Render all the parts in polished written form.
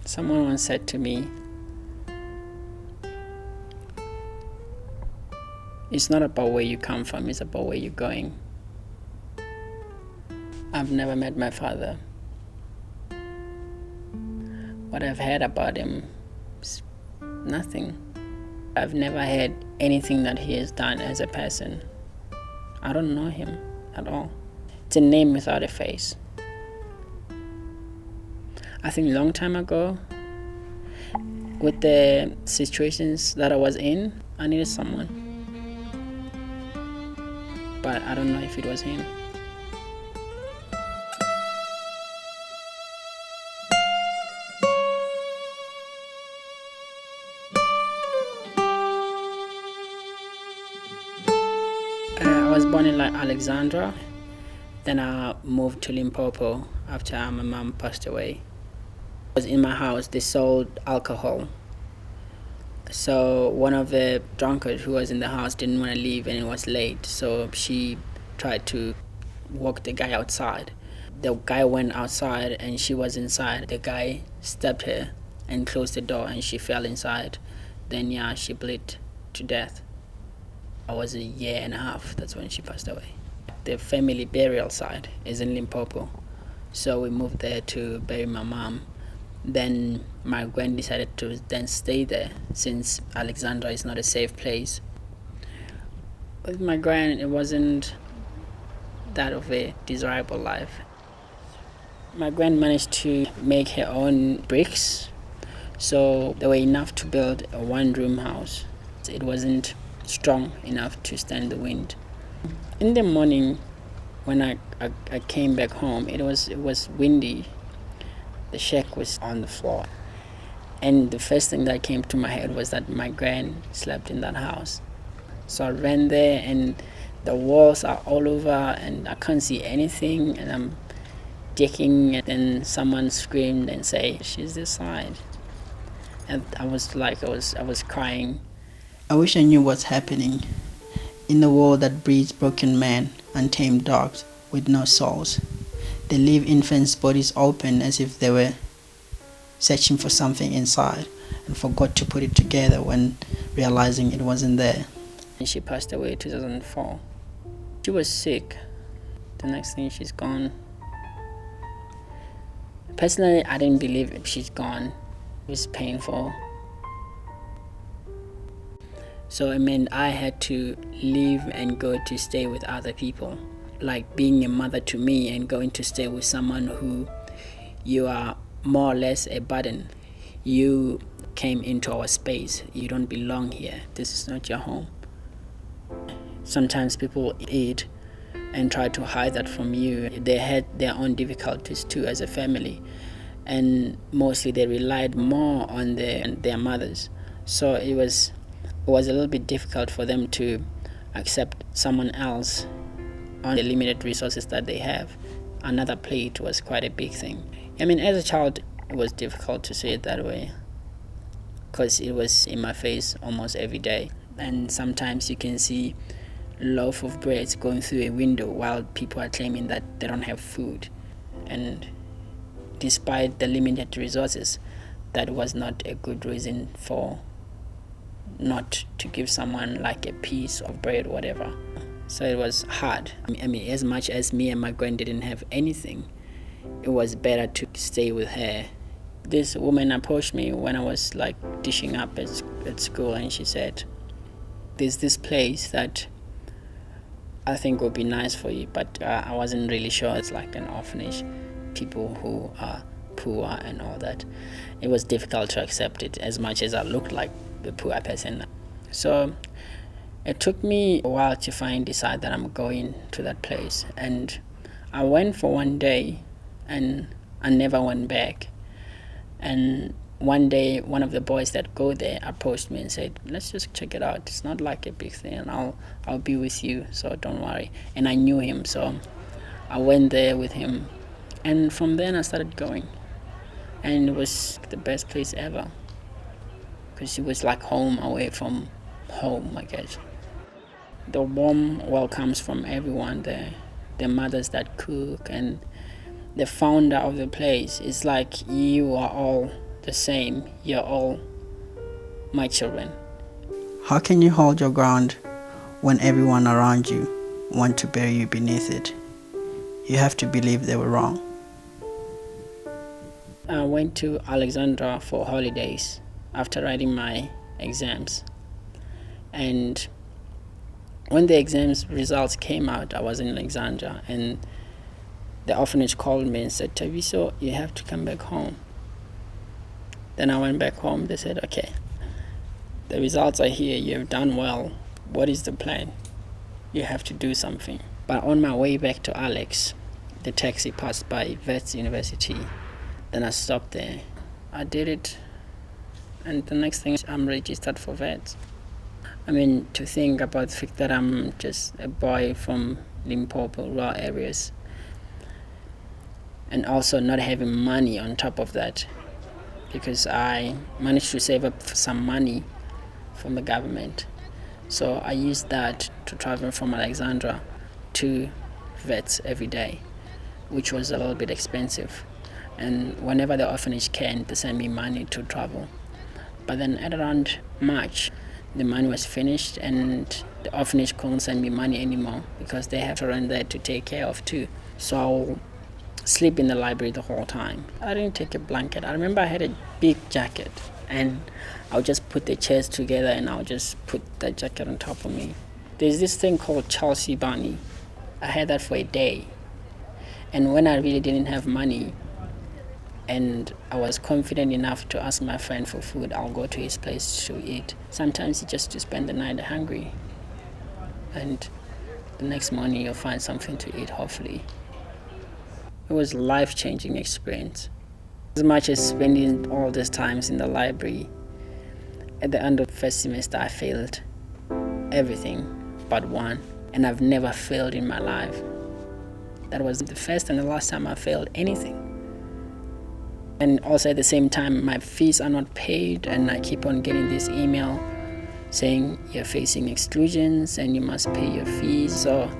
Someone once said to me, it's not about where you come from, it's about where you're going. I've never met my father. What I've heard about him is nothing. I've never heard anything that he has done as a person. I don't know him at all. It's a name without a face. I think a long time ago, with the situations that I was in, I needed someone. But I don't know if it was him. I was born in Alexandra. Then I moved to Limpopo after my mom passed away. I was in my house, they sold alcohol. So one of the drunkards who was in the house didn't want to leave and it was late. So she tried to walk the guy outside. The guy went outside and she was inside. The guy stabbed her and closed the door and she fell inside. Then she bled to death. I was 1.5 years, that's when she passed away. The family burial site is in Limpopo. So we moved there to bury my mom. Then my grand decided to then stay there since Alexandra is not a safe place. With my grand, it wasn't that of a desirable life. My grand managed to make her own bricks, so they were enough to build a one-room house. It wasn't strong enough to stand the wind. In the morning, when I came back home, it was windy. The shack was on the floor. And the first thing that came to my head was that my gran slept in that house. So I ran there and the walls are all over and I can't see anything and I'm digging and then someone screamed and said, "She's this side." And I was crying. I wish I knew what's happening in the world that breeds broken men and tamed dogs with no souls. They leave infants' bodies open as if they were searching for something inside and forgot to put it together when realizing it wasn't there. And she passed away in 2004. She was sick. The next thing she's gone. Personally, I didn't believe she's gone. It was painful. So it meant I had to leave and go to stay with other people. Like being a mother to me and going to stay with someone who you are more or less a burden. You came into our space. You don't belong here. This is not your home. Sometimes people eat and try to hide that from you. They had their own difficulties too as a family. And mostly they relied more on their mothers. So it was a little bit difficult for them to accept someone else on the limited resources that they have. Another plate was quite a big thing. I mean, as a child, it was difficult to say it that way because it was in my face almost every day. And sometimes you can see loaf of bread going through a window while people are claiming that they don't have food. And despite the limited resources, that was not a good reason for not to give someone like a piece of bread or whatever. So it was hard. I mean, as much as me and my grand didn't have anything, it was better to stay with her. This woman approached me when I was dishing up at school and she said, "There's this place that I think would be nice for you," but I wasn't really sure. It's like an orphanage, people who are poor and all that. It was difficult to accept it as much as I looked like the poor person. So it took me a while to decide that I'm going to that place. And I went for one day and I never went back. And one day, one of the boys that go there approached me and said, "Let's just check it out. It's not like a big thing and I'll be with you, so don't worry." And I knew him, so I went there with him. And from then I started going. And it was the best place ever because it was like home away from home, I guess. The warm welcomes from everyone there, the mothers that cook and the founder of the place. It's like you are all the same. You're all my children. How can you hold your ground when everyone around you want to bury you beneath it? You have to believe they were wrong. I went to Alexandra for holidays after writing my exams. And when the exams results came out, I was in Alexandra, and the orphanage called me and said, Tabiso, you have to come back home. Then I went back home. They said, okay, the results are here. You have done well. What is the plan? You have to do something. But on my way back to Alex, the taxi passed by Wits University. Then I stopped there. I did it. And the next thing is I'm registered for Wits. I mean, to think about the fact that I'm just a boy from Limpopo, rural areas, and also not having money on top of that, because I managed to save up some money from the government. So I used that to travel from Alexandra to Wits every day, which was a little bit expensive. And whenever the orphanage can, they send me money to travel. But then at around March, the money was finished and the orphanage couldn't send me money anymore because they have children there to take care of too. So I'll sleep in the library the whole time. I didn't take a blanket. I remember I had a big jacket and I'll just put the chairs together and I'll just put that jacket on top of me. There's this thing called Chelsea Bunny. I had that for a day. And when I really didn't have money, and I was confident enough to ask my friend for food, I'll go to his place to eat. Sometimes it's just to spend the night hungry. And the next morning you'll find something to eat, hopefully. It was a life-changing experience. As much as spending all these times in the library, at the end of the first semester I failed everything but one. And I've never failed in my life. That was the first and the last time I failed anything. And also at the same time, my fees are not paid, and I keep on getting this email saying you're facing exclusions and you must pay your fees. So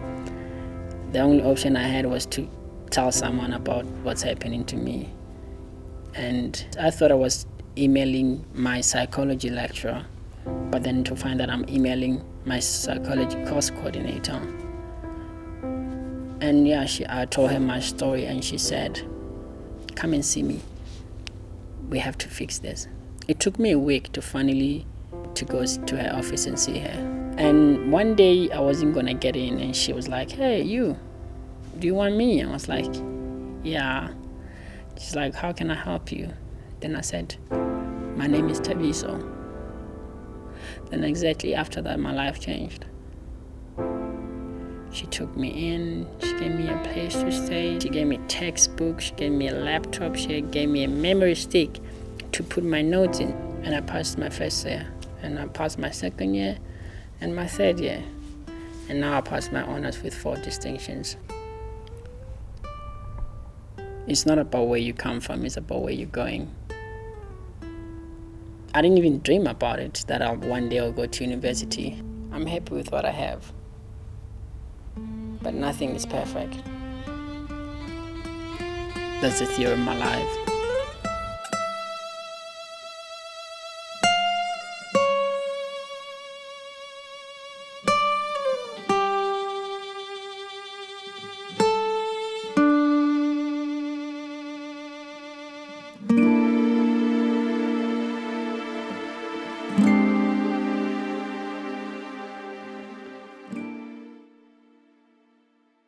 the only option I had was to tell someone about what's happening to me. And I thought I was emailing my psychology lecturer, but then to find that I'm emailing my psychology course coordinator. And yeah, I told her my story and she said, come and see me. We have to fix this. It took me a week to finally to go to her office and see her. And one day I wasn't gonna get in and she was like, hey, you, do you want me? I was like, yeah. She's like, how can I help you? Then I said, my name is Tabiso. Then exactly after that, my life changed. She took me in, she gave me a place to stay, she gave me textbooks, she gave me a laptop, she gave me a memory stick to put my notes in. And I passed my first year, and I passed my second year, and my third year. And now I passed my honors with 4 distinctions. It's not about where you come from, it's about where you're going. I didn't even dream about it, that one day I'll go to university. I'm happy with what I have. But nothing is perfect. That's the theory of my life.